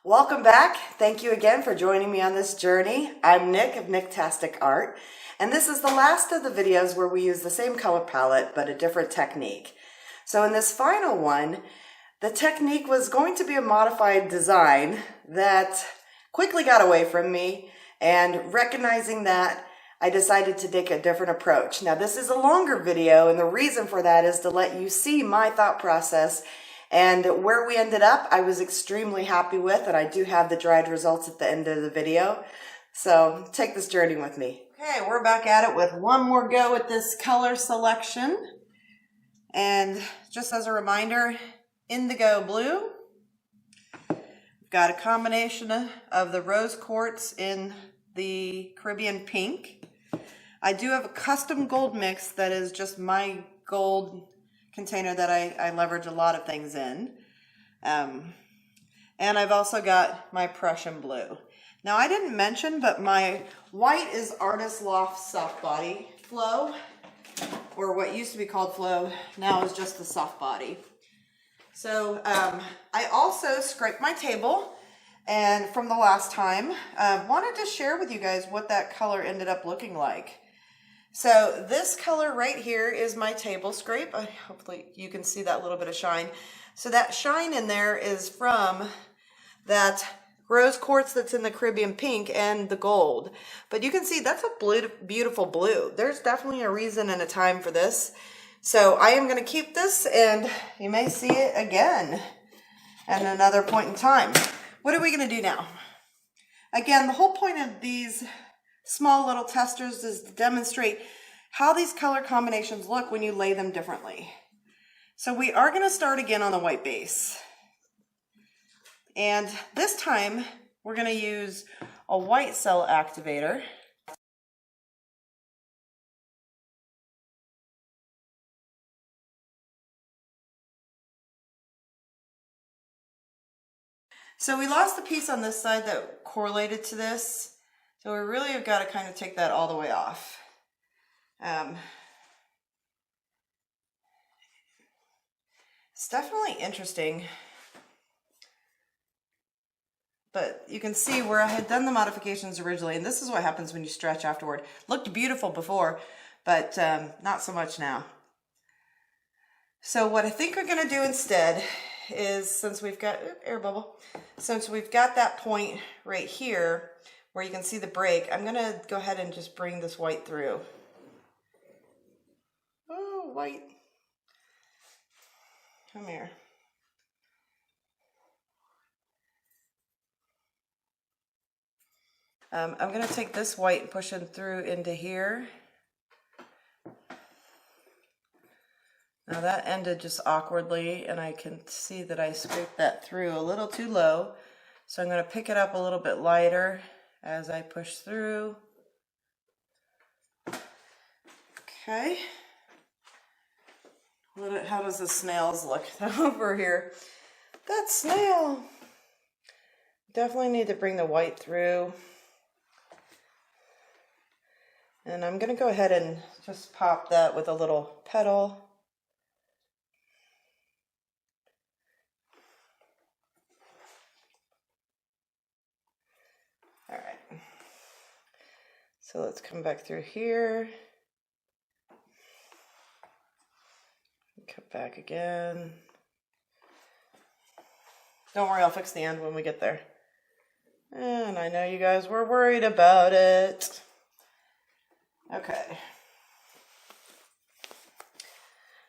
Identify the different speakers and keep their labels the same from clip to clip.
Speaker 1: Welcome back. Thank you again for joining me on this journey. I'm Nick of Nicktastic Art, and this is the last of the videos where we use the same color palette but a different technique. So in this final one, the technique was going to be a modified design that quickly got away from me, and recognizing that, I decided to take a different approach. Now this is a longer video, and the reason for that is to let you see my thought process. And where we ended up, I was extremely happy with, and I do have the dried results at the end of the video. So take this journey with me. Okay, we're back at it with one more go at this color selection. And just as a reminder, indigo blue. We've got a combination of the rose quartz in the Caribbean pink. I do have a custom gold mix that is just my gold container that I leverage a lot of things in. And I've also got my Prussian blue. Now I didn't mention, but my white is Artist Loft Soft Body Flow, or what used to be called Flow, now is just the soft body. So I also scraped my table, and from the last time, wanted to share with you guys what that color ended up looking like. So this color right here is my table scrape. Hopefully you can see that little bit of shine. So that shine in there is from that rose quartz that's in the Caribbean pink and the gold. But you can see that's a beautiful blue. There's definitely a reason and a time for this. So I am going to keep this, and you may see it again at another point in time. What are we going to do now? Again, the whole point of these small little testers is to demonstrate how these color combinations look when you lay them differently. So we are going to start again on the white base. And this time we're going to use a white cell activator. So we lost the piece on this side that correlated to this. So we really have got to kind of take that all the way off. It's definitely interesting, but you can see where I had done the modifications originally, and this is what happens when you stretch afterward. Looked beautiful before, but not so much now. So what I think we're going to do instead is, since we've got, air bubble, since we've got that point right here, where you can see the break, I'm going to go ahead and just bring this white through. Oh, white. Come here. I'm going to take this white and push it through into here. Now that ended just awkwardly, and I can see that I scraped that through a little too low. So I'm going to pick it up a little bit lighter as I push through. Okay. How does the snails look over here? That snail. Definitely need to bring the white through. And I'm going to go ahead and just pop that with a little petal. All right. So let's come back through here. Cut back again. Don't worry, I'll fix the end when we get there. And I know you guys were worried about it. Okay.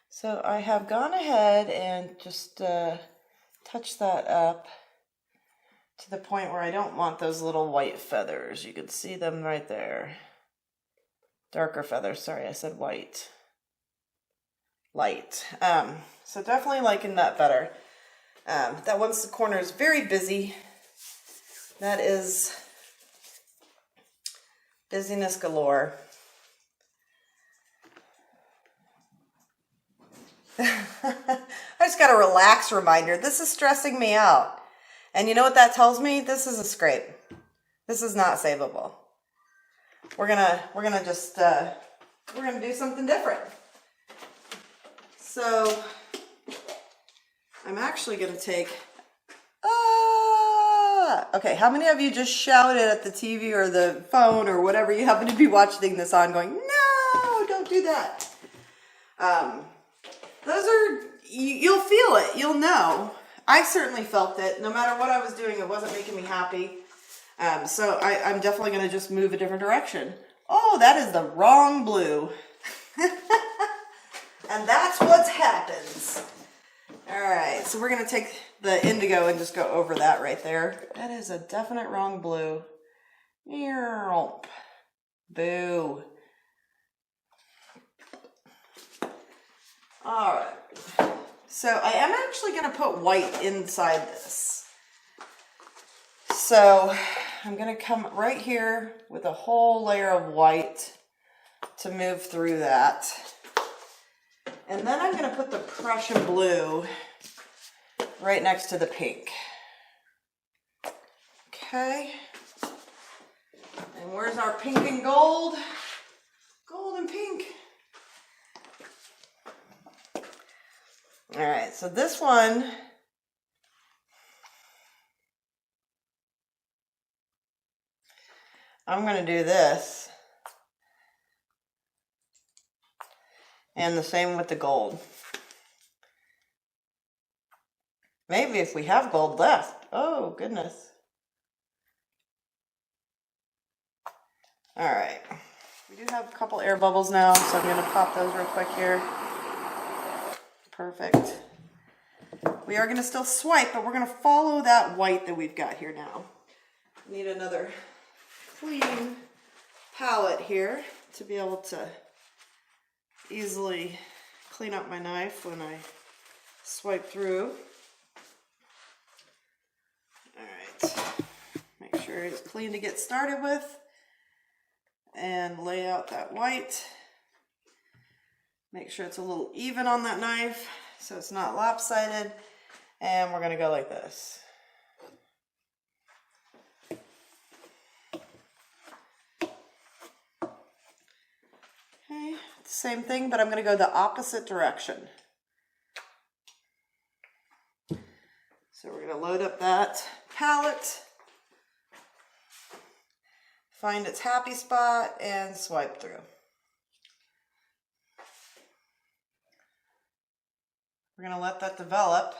Speaker 1: So I have gone ahead and just touched that up to the point where I don't want those little white feathers. You can see them right there. Darker feathers, sorry, I said white. Light. So definitely liking that better. That once the corner is very busy, that is busyness galore. I just got a relax reminder. This is stressing me out. And you know what that tells me? This is a scrape. This is not savable. We're gonna do something different. So I'm actually going to take, okay, how many of you just shouted at the TV or the phone or whatever you happen to be watching this on going, no, don't do that. Those are, you'll feel it, you'll know. I certainly felt it. No matter what I was doing, it wasn't making me happy. So I'm definitely going to just move a different direction. Oh, that is the wrong blue. And that's what happens. All right, so we're going to take the indigo and just go over that right there. That is a definite wrong blue. Boo. All right. So I am actually going to put white inside this. So I'm going to come right here with a whole layer of white to move through that. And then I'm going to put the Prussian blue right next to the pink. Okay. And where's our pink and gold? Gold and pink. All right, so this one, I'm going to do this. And the same with the gold. Maybe if we have gold left. Oh, goodness. All right. We do have a couple air bubbles now, so I'm going to pop those real quick here. Perfect. We are going to still swipe, but we're going to follow that white that we've got here now. I need another clean palette here to be able to easily clean up my knife when I swipe through. All right, make sure it's clean to get started with and lay out that white. Make sure it's a little even on that knife so it's not lopsided, and we're going to go like this. Okay, same thing, but I'm going to go the opposite direction. So we're going to load up that palette, find its happy spot, and swipe through. We're going to let that develop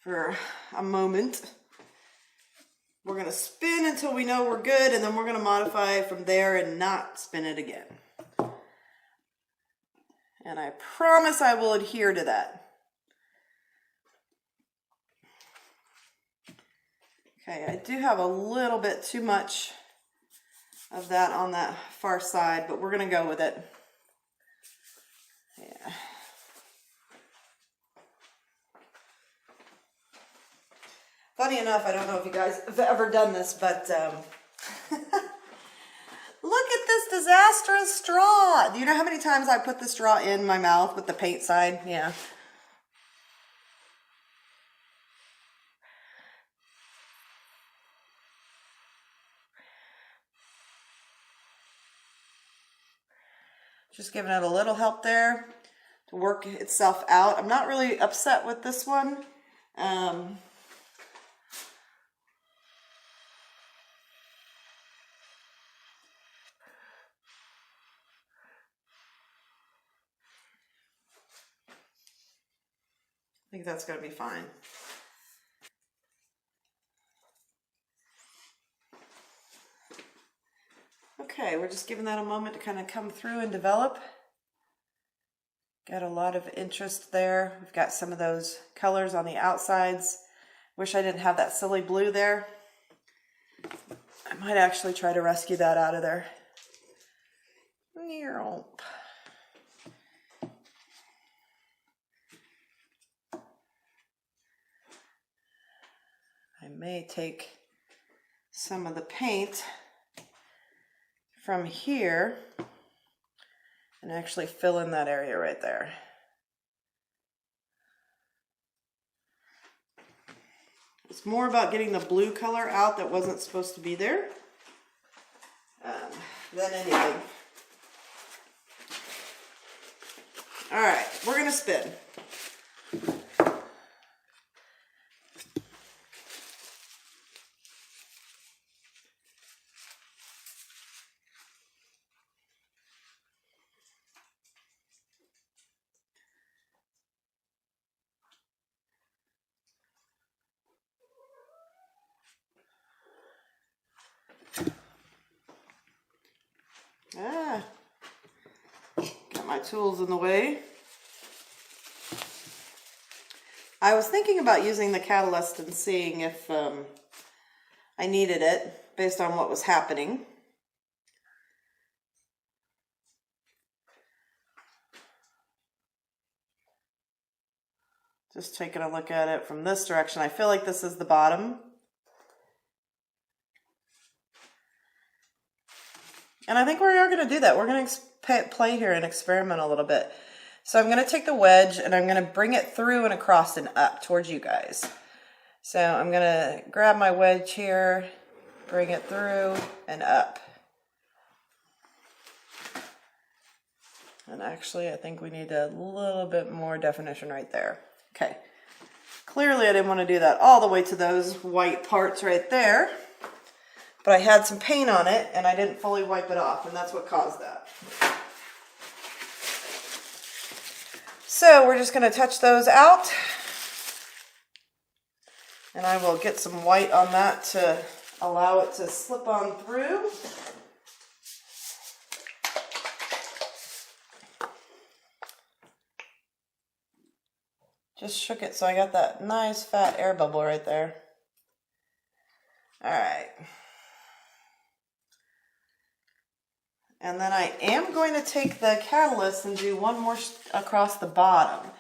Speaker 1: for a moment. We're going to spin until we know we're good, and then we're going to modify from there and not spin it again. And I promise I will adhere to that. Okay, I do have a little bit too much of that on that far side, but we're going to go with it. Yeah. Funny enough, I don't know if you guys have ever done this, but look at this disastrous straw. Do you know how many times I put the straw in my mouth with the paint side? Yeah. Just giving it a little help there to work itself out. I'm not really upset with this one. I think that's going to be fine. Okay, we're just giving that a moment to kind of come through and develop. Got a lot of interest there. We've got some of those colors on the outsides. Wish I didn't have that silly blue there. I might actually try to rescue that out of there. I may take some of the paint from here and actually fill in that area right there. It's more about getting the blue color out that wasn't supposed to be there than anything. All right, we're gonna spin. Got my tools in the way. I was thinking about using the catalyst and seeing if I needed it based on what was happening. Just taking a look at it from this direction. I feel like this is the bottom. And I think we are going to do that. We're going to play here and experiment a little bit. So I'm going to take the wedge and I'm going to bring it through and across and up towards you guys. So I'm going to grab my wedge here, bring it through and up. And actually, I think we need a little bit more definition right there. Okay. Clearly, I didn't want to do that all the way to those white parts right there. But I had some paint on it and I didn't fully wipe it off, and that's what caused that. So we're just going to touch those out. And I will get some white on that to allow it to slip on through. Just shook it so I got that nice fat air bubble right there. All right. And then I am going to take the catalyst and do one more across the bottom.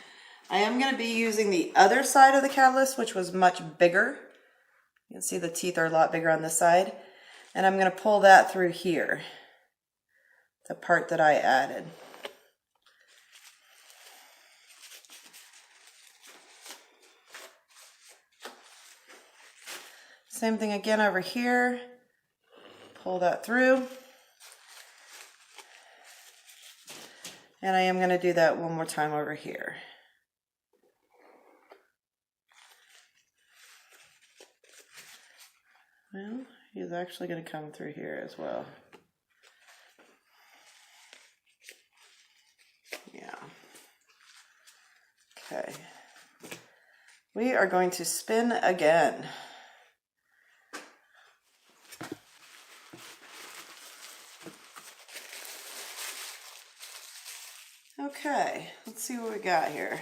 Speaker 1: I am going to be using the other side of the catalyst, which was much bigger. You can see the teeth are a lot bigger on this side. And I'm going to pull that through here, the part that I added. Same thing again over here. Pull that through. And I am going to do that one more time over here. Well, he's actually going to come through here as well. Yeah. Okay. We are going to spin again. Okay, let's see what we got here.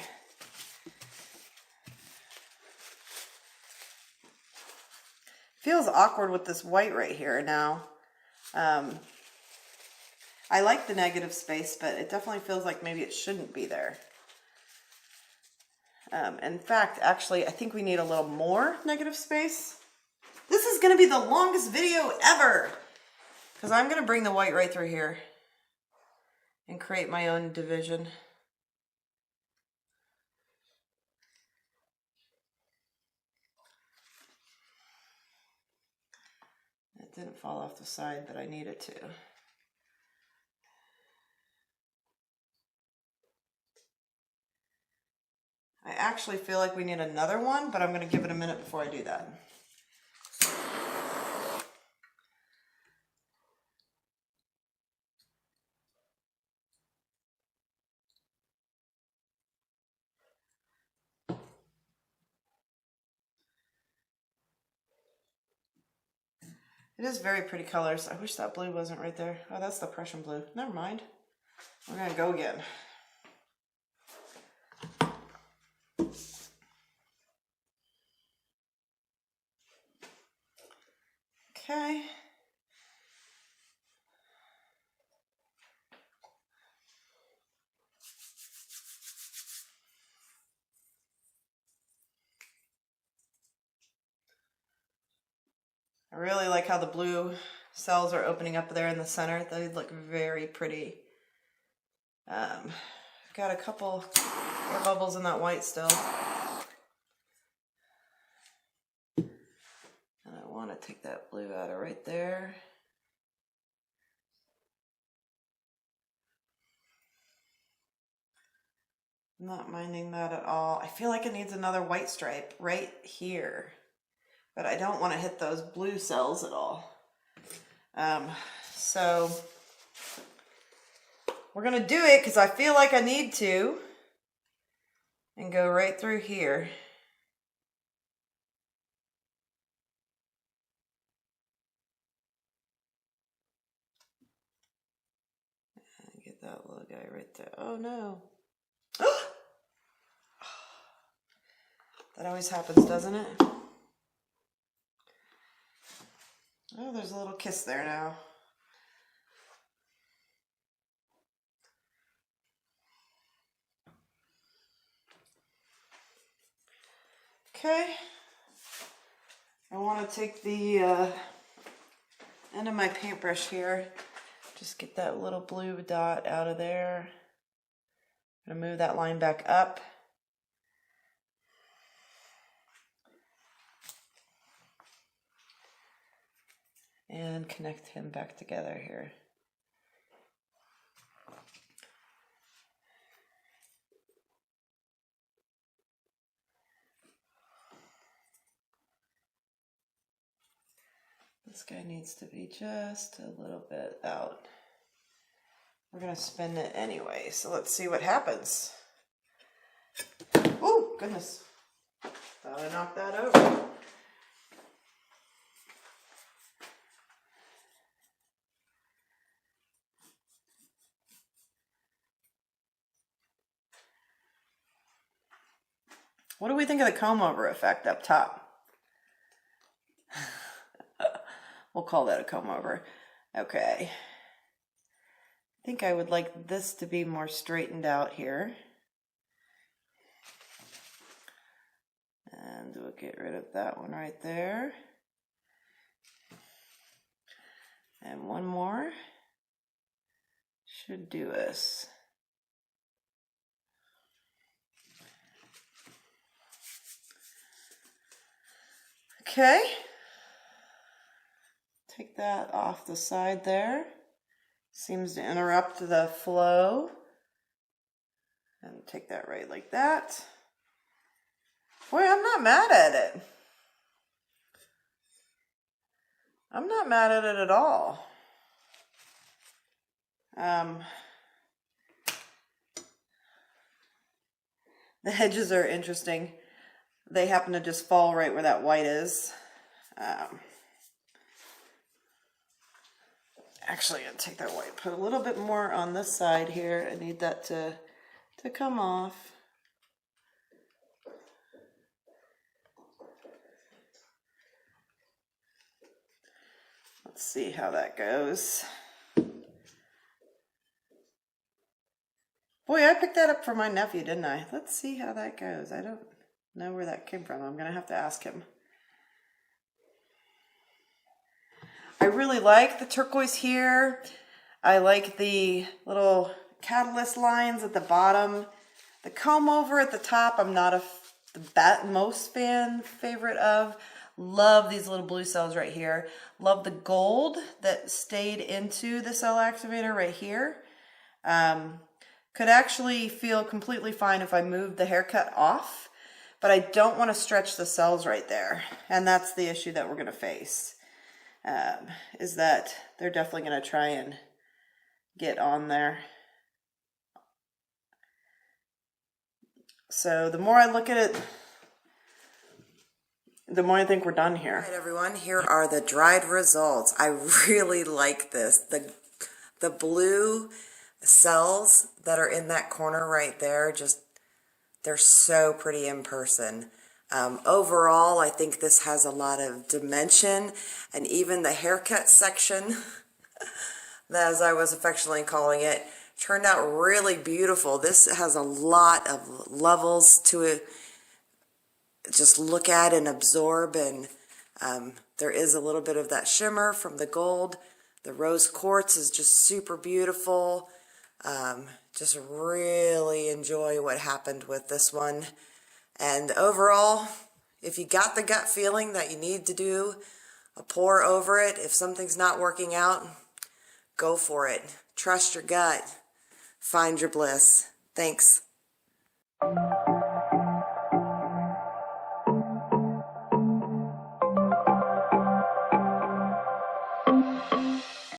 Speaker 1: Feels awkward with this white right here now. I like the negative space, but it definitely feels like maybe it shouldn't be there. In fact, actually, I think we need a little more negative space. This is going to be the longest video ever, because I'm going to bring the white right through here and create my own division. It didn't fall off the side, but I need it to. I actually feel like we need another one, but I'm going to give it a minute before I do that. It is very pretty colors. I wish that blue wasn't right there. Oh, that's the Prussian blue. Never mind. We're going to go again. Okay. I really like how the blue cells are opening up there in the center. They look very pretty. Got a couple air bubbles in that white still. And I want to take that blue out of right there. I'm not minding that at all. I feel like it needs another white stripe right here, but I don't want to hit those blue cells at all. So we're going to do it because I feel like I need to, and go right through here. And get that little guy right there. Oh no. That always happens, doesn't it? Oh, there's a little kiss there now. Okay. I want to take the end of my paintbrush here. Just get that little blue dot out of there. I'm going to move that line back up. And connect him back together here. This guy needs to be just a little bit out. We're going to spin it anyway, so let's see what happens. Oh, goodness. Thought I knocked that over. What do we think of the comb over effect up top? We'll call that a comb over. Okay. I think I would like this to be more straightened out here. And we'll get rid of that one right there. And one more should do us. Okay. Take that off the side there. Seems to interrupt the flow. And take that right like that. Boy, I'm not mad at it. I'm not mad at it at all. The hedges are interesting. They happen to just fall right where that white is. Actually, I'm going to take that white, put a little bit more on this side here. I need that to come off. Let's see how that goes. Boy, I picked that up for my nephew, didn't I? Let's see how that goes. I don't know where that came from. I'm going to have to ask him. I really like the turquoise here. I like the little catalyst lines at the bottom. The comb over at the top, I'm not the most favorite of. Love these little blue cells right here. Love the gold that stayed into the cell activator right here. Could actually feel completely fine if I moved the haircut off, but I don't want to stretch the cells right there. And that's the issue that we're going to face, is that they're definitely going to try and get on there. So the more I look at it, the more I think we're done here. All right, everyone, here are the dried results. I really like this. The blue cells that are in that corner right there, just, they're so pretty in person. Overall, I think this has a lot of dimension, and even the haircut section, as I was affectionately calling it, turned out really beautiful. This has a lot of levels to it. Just look at and absorb, and there is a little bit of that shimmer from the gold. The rose quartz is just super beautiful. Just really enjoy what happened with this one. And overall, if you got the gut feeling that you need to do a pour over it, if something's not working out, go for it. Trust your gut. Find your bliss. Thanks.